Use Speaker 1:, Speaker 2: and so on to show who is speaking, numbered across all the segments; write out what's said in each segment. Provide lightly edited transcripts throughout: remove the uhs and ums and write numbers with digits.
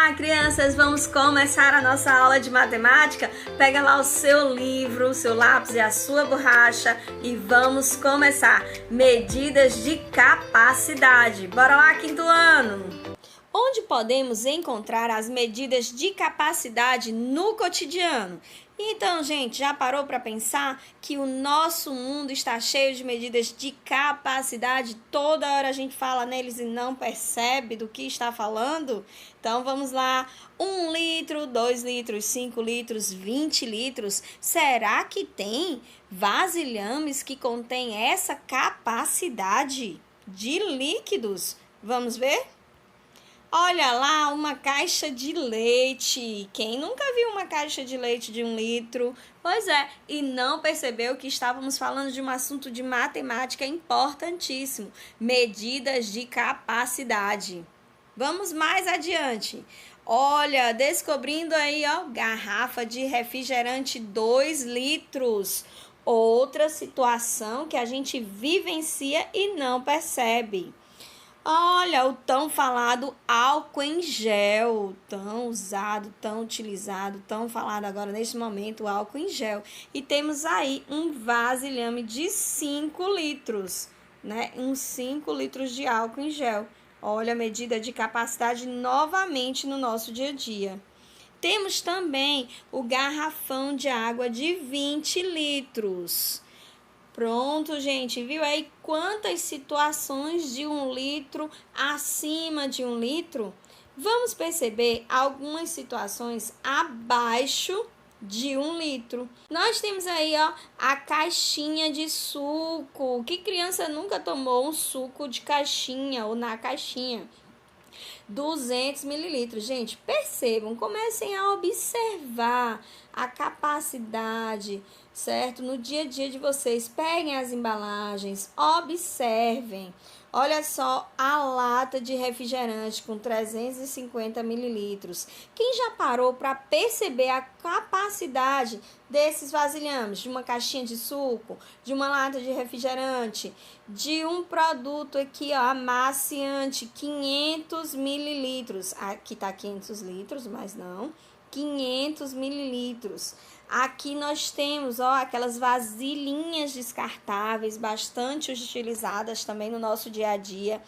Speaker 1: Olá, crianças! Vamos começar a nossa aula de matemática? Pega lá o seu livro, o seu lápis e a sua borracha e vamos começar. Medidas de capacidade. Bora lá, quinto ano! Onde podemos encontrar as medidas de capacidade no cotidiano? Então, gente, já parou para pensar que o nosso mundo está cheio de medidas de capacidade? Toda hora a gente fala neles e não percebe do que está falando? Então, vamos lá. 1 litro, 2 litros, 5 litros, 20 litros. Será que tem vasilhames que contém essa capacidade de líquidos? Vamos ver? Olha lá, uma caixa de leite. Quem nunca viu uma caixa de leite de 1 litro? Pois é, e não percebeu que estávamos falando de um assunto de matemática importantíssimo. Medidas de capacidade. Vamos mais adiante. Olha, descobrindo aí, ó, garrafa de refrigerante 2 litros. Outra situação que a gente vivencia e não percebe. Olha, o tão falado álcool em gel, tão usado, tão utilizado, tão falado agora neste momento, o álcool em gel. E temos aí um vasilhame de 5 litros, né? Uns 5 litros de álcool em gel. Olha a medida de capacidade novamente no nosso dia a dia. Temos também o garrafão de água de 20 litros. Pronto, gente, viu aí quantas situações de 1 litro acima de 1 litro? Vamos perceber algumas situações abaixo de 1 litro. Nós temos aí, ó, a caixinha de suco. Que criança nunca tomou um suco de caixinha ou na caixinha? 200 mililitros. Gente, percebam, comecem a observar a capacidade, certo? No dia a dia de vocês, peguem as embalagens, observem. Olha só a lata de refrigerante com 350 mililitros. Quem já parou para perceber a capacidade desses vasilhames? De uma caixinha de suco, de uma lata de refrigerante, de um produto aqui, ó, amaciante, 500 mililitros. Aqui tá 500 litros, mas não, 500 mililitros. Aqui nós temos, ó, aquelas vasilhinhas descartáveis, bastante utilizadas também no nosso dia a dia,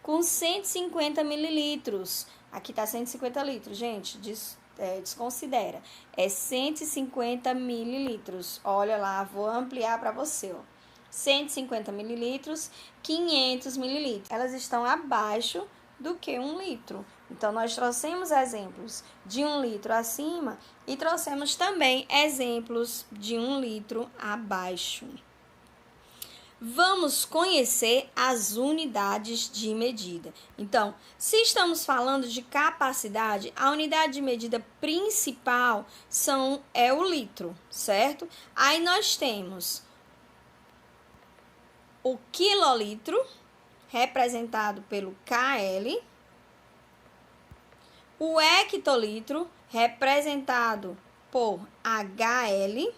Speaker 1: com 150 mililitros. Aqui tá 150 litros, gente, desconsidera. É 150 mililitros. Olha lá, vou ampliar para você, ó. 150 mililitros, 500 mililitros. Elas estão abaixo do que 1 litro. Então, nós trouxemos exemplos de 1 litro acima e trouxemos também exemplos de 1 litro abaixo. Vamos conhecer as unidades de medida. Então, se estamos falando de capacidade, a unidade de medida principal é o litro, certo? Aí nós temos o quilolitro, representado pelo KL, o hectolitro, representado por HL.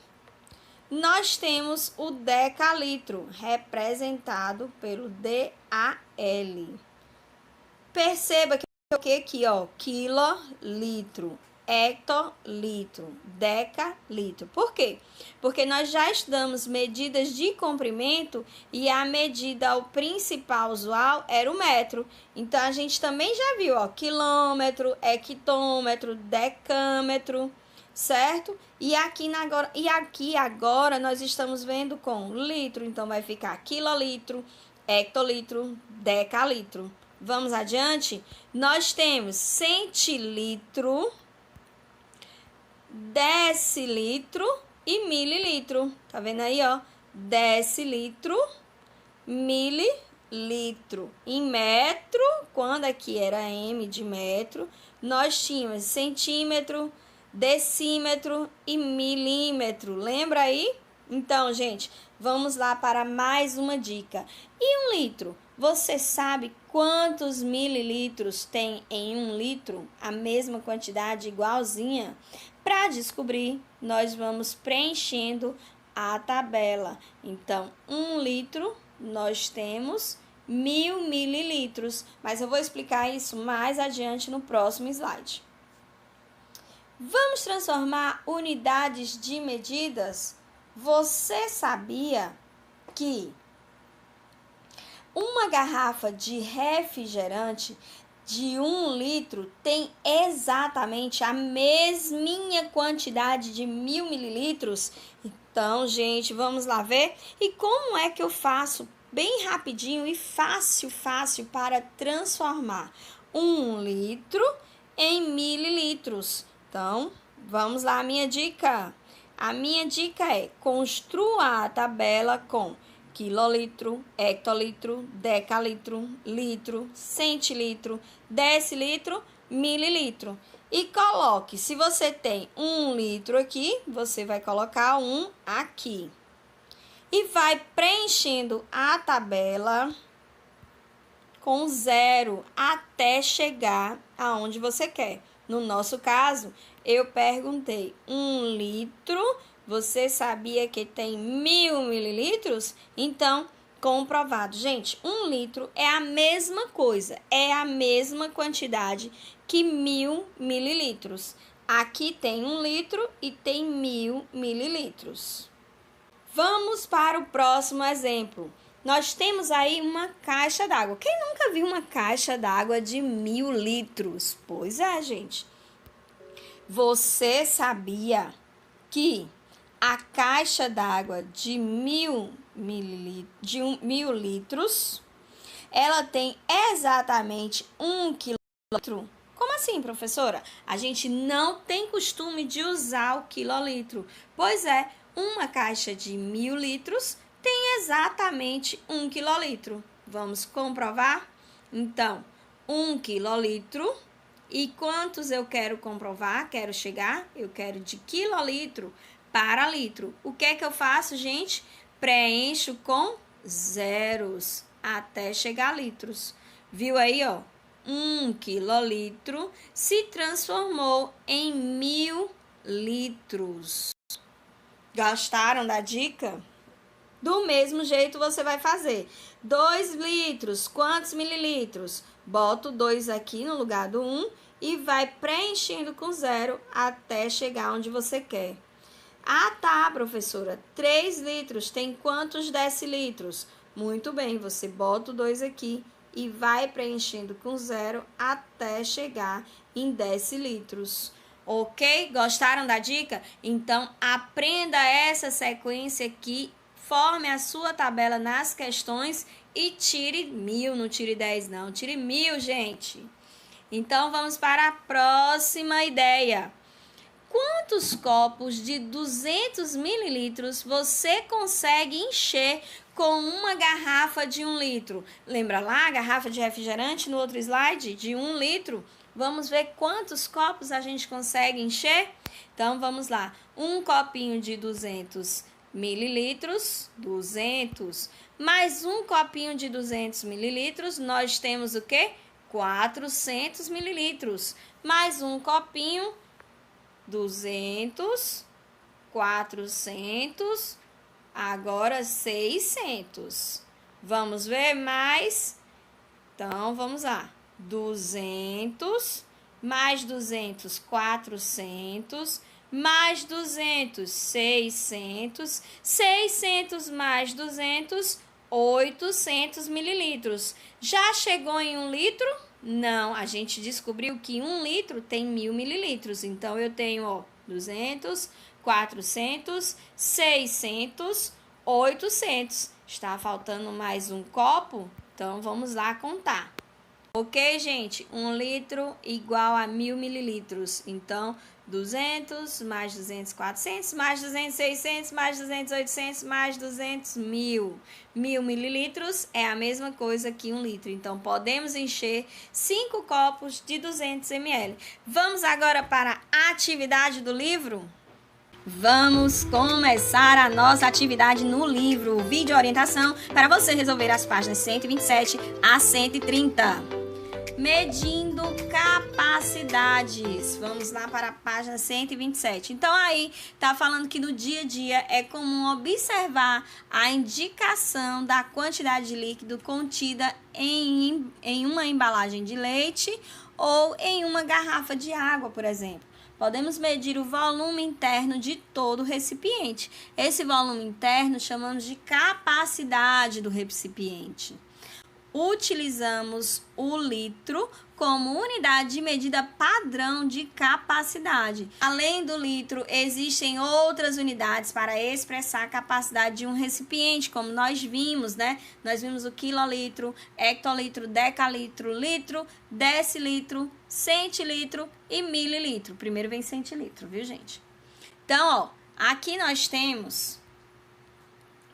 Speaker 1: Nós temos o decalitro, representado pelo DAL. Perceba que o que aqui, ó, quilolitro, hectolitro, decalitro. Por quê? Porque nós já estudamos medidas de comprimento e a medida o principal usual era o metro. Então, a gente também já viu, ó, quilômetro, hectômetro, decâmetro, certo? E aqui agora nós estamos vendo com litro, então vai ficar quilolitro, hectolitro, decalitro. Vamos adiante? Nós temos centilitro, decilitro e mililitro. Tá vendo aí, ó? Decilitro, mililitro. Em metro, quando aqui era M de metro, nós tínhamos centímetro, decímetro e milímetro. Lembra aí? Então, gente, vamos lá para mais uma dica. E 1 litro? Você sabe quantos mililitros tem em 1 litro? A mesma quantidade, igualzinha? Para descobrir, nós vamos preenchendo a tabela. Então, 1 litro, nós temos 1000 mililitros. Mas eu vou explicar isso mais adiante no próximo slide. Vamos transformar unidades de medidas? Você sabia que uma garrafa de refrigerante de 1 litro tem exatamente a mesminha quantidade de 1000 mililitros? Então, gente, vamos lá ver. E como é que eu faço bem rapidinho e fácil para transformar 1 litro em mililitros? Então, vamos lá, a minha dica. A minha dica é: construa a tabela com quilolitro, hectolitro, decalitro, litro, centilitro, decilitro, mililitro. E coloque, se você tem 1 litro aqui, você vai colocar 1 aqui. E vai preenchendo a tabela com 0 até chegar aonde você quer. No nosso caso, eu perguntei 1 litro, você sabia que tem 1000 mililitros? Então, comprovado. Gente, 1 litro é a mesma coisa, é a mesma quantidade que 1000 mililitros. Aqui tem 1 litro e tem 1000 mililitros. Vamos para o próximo exemplo. Nós temos aí uma caixa d'água. Quem nunca viu uma caixa d'água de 1000 litros? Pois é, gente. Você sabia que a caixa d'água de 1000 litros, ela tem exatamente 1 quilolitro? Como assim, professora? A gente não tem costume de usar o quilolitro. Pois é, uma caixa de 1000 litros tem exatamente 1 quilolitro. Vamos comprovar? Então, 1 quilolitro. E quantos eu quero comprovar? Quero chegar? Eu quero de quilolitro para litro. O que é que eu faço, gente? Preencho com zeros até chegar a litros. Viu aí, ó? 1 quilolitro se transformou em 1000 litros. Gostaram da dica? Do mesmo jeito você vai fazer. 2 litros, quantos mililitros? Bota o 2 aqui no lugar do 1 e vai preenchendo com 0 até chegar onde você quer. Ah, tá, professora. 3 litros tem quantos decilitros? Muito bem, você bota o 2 aqui e vai preenchendo com 0 até chegar em decilitros. Ok? Gostaram da dica? Então, aprenda essa sequência aqui, forme a sua tabela nas questões e tire 1000, não tire 10 não, tire 1000, gente. Então, vamos para a próxima ideia. Quantos copos de 200 mililitros você consegue encher com uma garrafa de 1 litro? Lembra lá a garrafa de refrigerante no outro slide de 1 litro? Vamos ver quantos copos a gente consegue encher? Então, vamos lá. Um copinho de 200 mililitros, 200. Mais um copinho de 200 mililitros, nós temos o quê? 400 mililitros. Mais um copinho, 200, 400, agora 600. Vamos ver mais? Então, vamos lá. 200, mais 200, 400, mais 200, 600, 600 mais 200, 800 mililitros. Já chegou em 1 litro? Não, a gente descobriu que 1 litro tem 1000 mililitros. Então, eu tenho, ó, 200, 400, 600, 800. Está faltando mais um copo? Então, vamos lá contar. Ok, gente? 1 litro igual a 1000 mililitros. Então, 200 mais 200, 400, mais 200, 600, mais 200, 800, mais 200, 1000. 1000 mililitros é a mesma coisa que 1 litro. Então, podemos encher 5 copos de 200 ml. Vamos agora para a atividade do livro? Vamos começar a nossa atividade no livro. Vídeo orientação para você resolver as páginas 127 a 130. Medindo capacidades. Vamos lá para a página 127. Então, aí tá falando que no dia a dia é comum observar a indicação da quantidade de líquido contida em uma embalagem de leite ou em uma garrafa de água, por exemplo. Podemos medir o volume interno de todo o recipiente. Esse volume interno chamamos de capacidade do recipiente. Utilizamos o litro como unidade de medida padrão de capacidade. Além do litro, existem outras unidades para expressar a capacidade de um recipiente, como nós vimos, né? Nós vimos o quilolitro, hectolitro, decalitro, litro, decilitro, centilitro e mililitro. Primeiro vem centilitro, viu, gente? Então, ó, aqui nós temos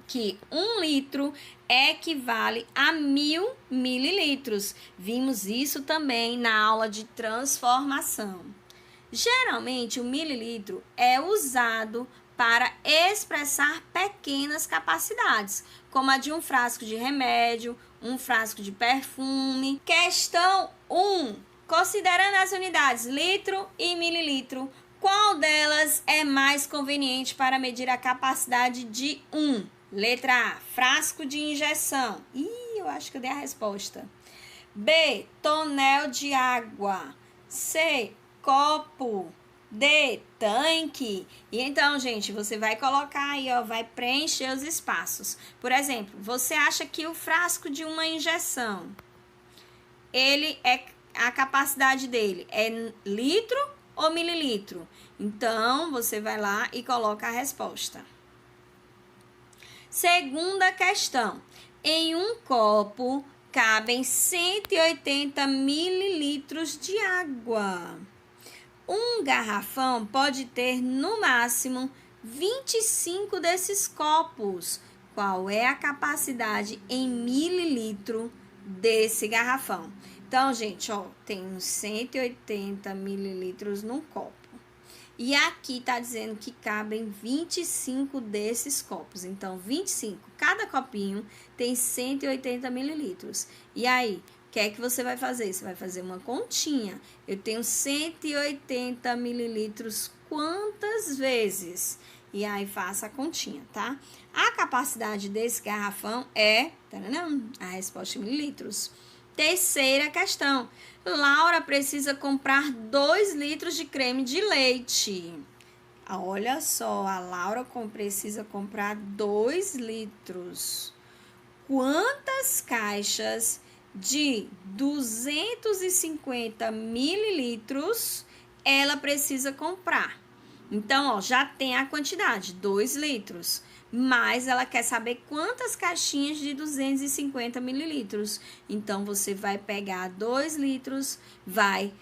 Speaker 1: que 1 litro equivale a 1000 mililitros. Vimos isso também na aula de transformação. Geralmente, o mililitro é usado para expressar pequenas capacidades, como a de um frasco de remédio, um frasco de perfume. Questão 1. Considerando as unidades litro e mililitro, qual delas é mais conveniente para medir a capacidade de 1? Letra A, frasco de injeção. Eu acho que eu dei a resposta. B, tonel de água. C, copo. D, tanque. E então, gente, você vai colocar aí, ó, vai preencher os espaços. Por exemplo, você acha que o frasco de uma injeção, a capacidade dele é litro ou mililitro? Então, você vai lá e coloca a resposta. Segunda questão. Em um copo cabem 180 mililitros de água. Um garrafão pode ter no máximo 25 desses copos. Qual é a capacidade em mililitro desse garrafão? Então, gente, ó, tem uns 180 mililitros num copo. E aqui tá dizendo que cabem 25 desses copos. Então, 25. Cada copinho tem 180 mililitros. E aí, o que é que você vai fazer? Você vai fazer uma continha. Eu tenho 180 mililitros quantas vezes? E aí, faça a continha, tá? A capacidade desse garrafão é... Taranã, a resposta em mililitros. Terceira questão. Laura precisa comprar 2 litros de creme de leite. Olha só, a Laura precisa comprar 2 litros. Quantas caixas de 250 mililitros ela precisa comprar? Então, ó, já tem a quantidade, 2 litros. Mas ela quer saber quantas caixinhas de 250 mililitros. Então, você vai pegar 2 litros, vai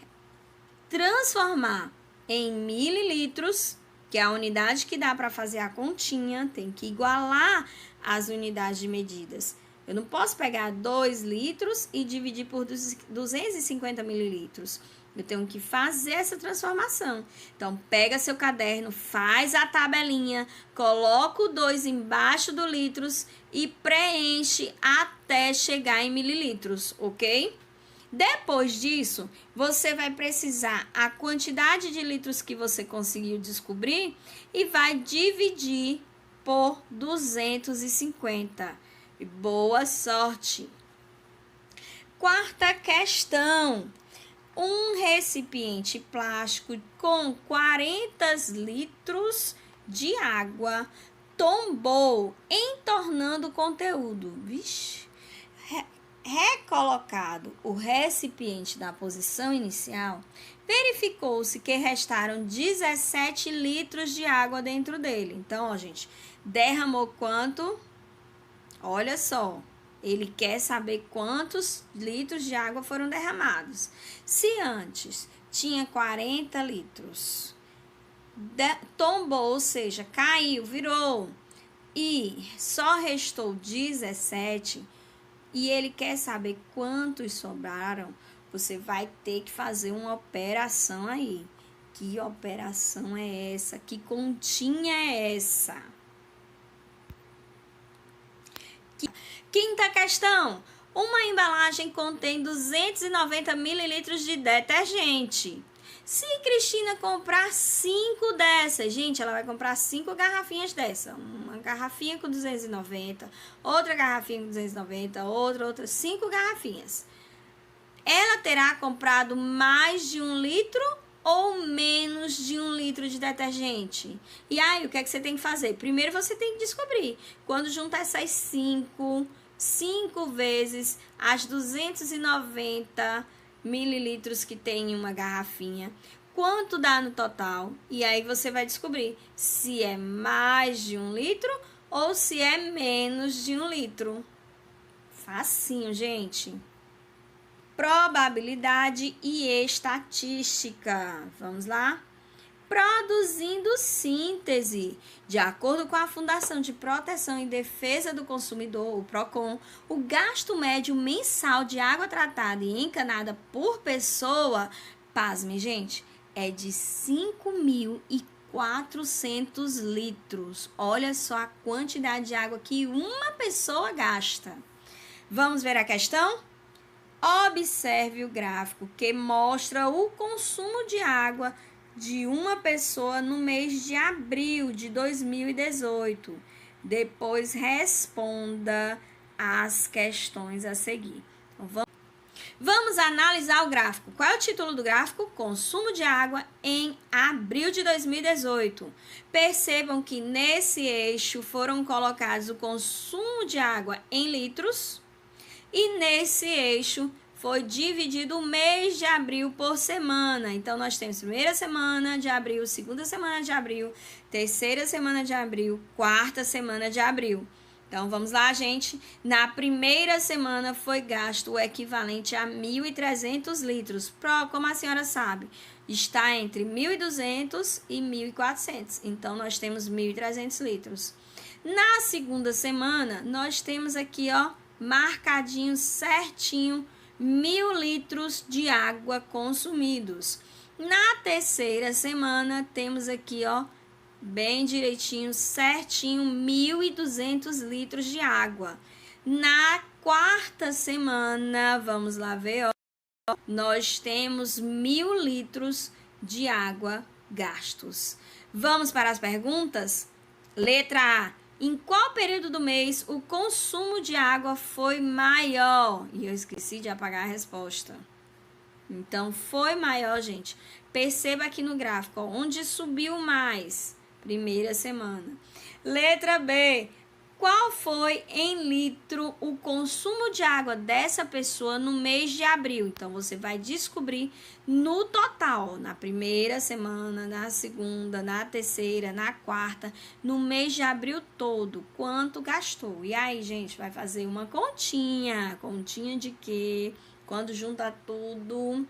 Speaker 1: transformar em mililitros, que é a unidade que dá para fazer a continha, tem que igualar as unidades de medidas. Eu não posso pegar 2 litros e dividir por 250 mililitros. Eu tenho que fazer essa transformação. Então, pega seu caderno, faz a tabelinha, coloca o 2 embaixo do litros e preenche até chegar em mililitros, ok? Depois disso, você vai precisar a quantidade de litros que você conseguiu descobrir e vai dividir por 250. E boa sorte! Quarta questão. Um recipiente plástico com 40 litros de água tombou, entornando o conteúdo. Vixe! Recolocado o recipiente na posição inicial, verificou-se que restaram 17 litros de água dentro dele. Então, ó, gente, derramou quanto? Olha só. Ele quer saber quantos litros de água foram derramados. Se antes tinha 40 litros, tombou, ou seja, caiu, virou, e só restou 17, e ele quer saber quantos sobraram, você vai ter que fazer uma operação aí. Que operação é essa? Que continha é essa? Quinta questão. Uma embalagem contém 290 mililitros de detergente. Se Cristina comprar 5 dessas, gente, ela vai comprar 5 garrafinhas dessa. Uma garrafinha com 290, outra garrafinha com 290, outra, 5 garrafinhas. ela terá comprado mais de 1 litro ou menos de 1 litro de detergente? E aí, o que é que você tem que fazer? Primeiro você tem que descobrir. Quando juntar essas 5 vezes as 290 mililitros que tem em uma garrafinha, quanto dá no total? E aí você vai descobrir se é mais de 1 litro ou se é menos de 1 litro. Facinho, gente. Probabilidade e estatística. Vamos lá? Produzindo síntese. De acordo com a Fundação de Proteção e Defesa do Consumidor, o PROCON, o gasto médio mensal de água tratada e encanada por pessoa, pasme, gente, é de 5.400 litros. Olha só a quantidade de água que uma pessoa gasta. Vamos ver a questão? Observe o gráfico que mostra o consumo de água de uma pessoa no mês de abril de 2018. Depois responda as questões a seguir. Então, vamos analisar o gráfico. Qual é o título do gráfico? Consumo de água em abril de 2018. Percebam que nesse eixo foram colocados o consumo de água em litros e nesse eixo foi dividido o mês de abril por semana. Então, nós temos primeira semana de abril, segunda semana de abril, terceira semana de abril, quarta semana de abril. Então, vamos lá, gente. Na primeira semana foi gasto o equivalente a 1.300 litros. Como a senhora sabe, está entre 1.200 e 1.400. Então, nós temos 1.300 litros. Na segunda semana, nós temos aqui, ó, marcadinho certinho, 1.000 litros de água consumidos. Na terceira semana, temos aqui, ó, bem direitinho, certinho, 1.200 litros de água. Na quarta semana, vamos lá ver, ó, nós temos 1.000 litros de água gastos. Vamos para as perguntas? Letra A. Em qual período do mês o consumo de água foi maior? E eu esqueci de apagar a resposta. Então, foi maior, gente. Perceba aqui no gráfico, ó, onde subiu mais. Primeira semana. Letra B. Qual foi em litro o consumo de água dessa pessoa no mês de abril? Então, você vai descobrir no total, na primeira semana, na segunda, na terceira, na quarta, no mês de abril todo, quanto gastou. E aí, gente, vai fazer uma continha. Continha de quê? Quando junta tudo.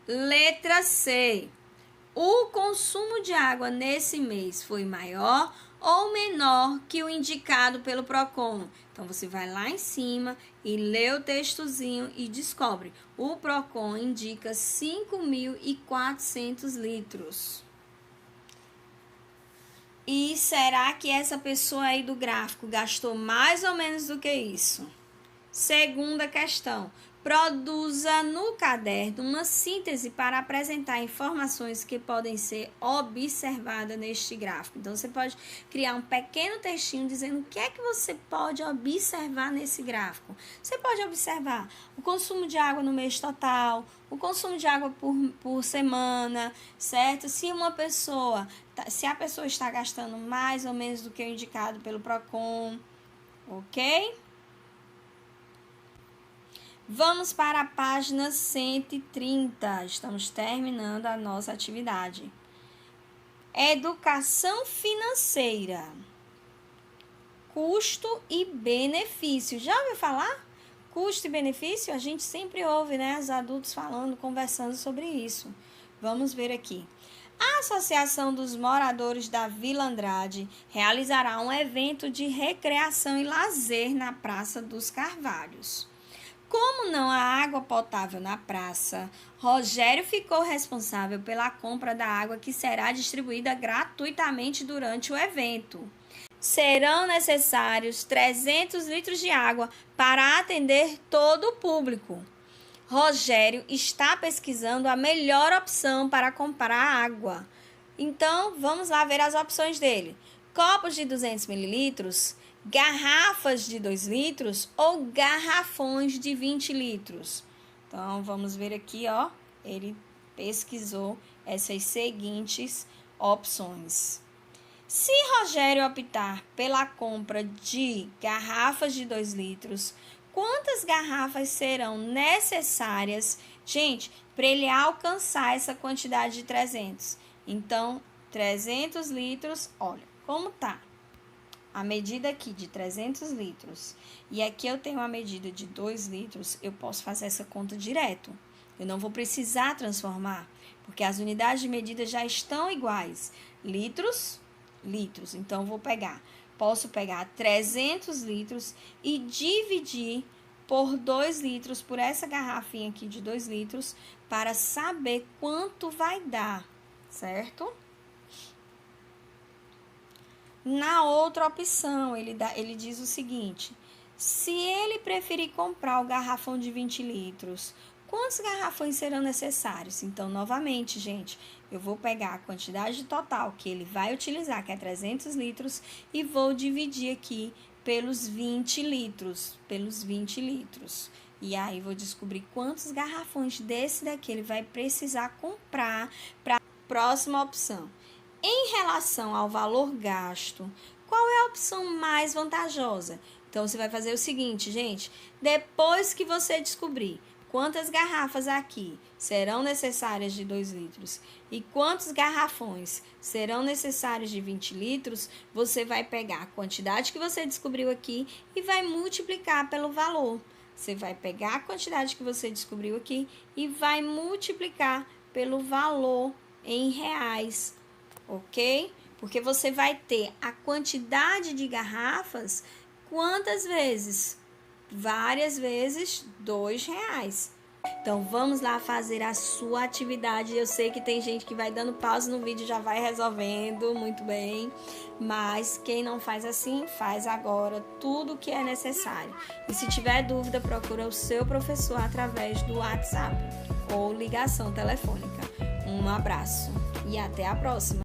Speaker 1: Letra C. O consumo de água nesse mês foi maior ou menor que o indicado pelo PROCON? Então, você vai lá em cima e lê o textozinho e descobre. O PROCON indica 5.400 litros. E será que essa pessoa aí do gráfico gastou mais ou menos do que isso? Segunda questão. Produza no caderno uma síntese para apresentar informações que podem ser observadas neste gráfico. Então, você pode criar um pequeno textinho dizendo o que é que você pode observar nesse gráfico. Você pode observar o consumo de água no mês total, o consumo de água por semana, certo? Se a pessoa está gastando mais ou menos do que o indicado pelo PROCON, ok? Vamos para a página 130. Estamos terminando a nossa atividade. Educação financeira. Custo e benefício. Já ouviu falar? Custo e benefício? A gente sempre ouve, né? Os adultos falando, conversando sobre isso. Vamos ver aqui. A Associação dos Moradores da Vila Andrade realizará um evento de recreação e lazer na Praça dos Carvalhos. Como não há água potável na praça, Rogério ficou responsável pela compra da água que será distribuída gratuitamente durante o evento. Serão necessários 300 litros de água para atender todo o público. Rogério está pesquisando a melhor opção para comprar água. Então, vamos lá ver as opções dele. Copos de 200 mililitros, garrafas de 2 litros ou garrafões de 20 litros? Então, vamos ver aqui, ó. Ele pesquisou essas seguintes opções. Se Rogério optar pela compra de garrafas de 2 litros, quantas garrafas serão necessárias, gente, para ele alcançar essa quantidade de 300? Então, 300 litros, olha como tá. A medida aqui de 300 litros e aqui eu tenho a medida de 2 litros, eu posso fazer essa conta direto. Eu não vou precisar transformar, porque as unidades de medida já estão iguais. Litros, litros. Então, posso pegar 300 litros e dividir por 2 litros, por essa garrafinha aqui de 2 litros, para saber quanto vai dar, certo? Na outra opção, ele diz o seguinte: se ele preferir comprar o garrafão de 20 litros, quantos garrafões serão necessários? Então, novamente, gente, eu vou pegar a quantidade total que ele vai utilizar, que é 300 litros, e vou dividir aqui pelos 20 litros. E aí, vou descobrir quantos garrafões desse daqui ele vai precisar comprar para a próxima opção. Em relação ao valor gasto, qual é a opção mais vantajosa? Então, você vai fazer o seguinte, gente. Depois que você descobrir quantas garrafas aqui serão necessárias de 2 litros e quantos garrafões serão necessários de 20 litros, você vai pegar a quantidade que você descobriu aqui e vai multiplicar pelo valor. Você vai pegar a quantidade que você descobriu aqui e vai multiplicar pelo valor em reais. Ok? Porque você vai ter a quantidade de garrafas, quantas vezes? Várias vezes R$2. Então, vamos lá fazer a sua atividade. Eu sei que tem gente que vai dando pausa no vídeo e já vai resolvendo, muito bem. Mas quem não faz assim, faz agora tudo o que é necessário. E se tiver dúvida, procura o seu professor através do WhatsApp ou ligação telefônica. Um abraço e até a próxima!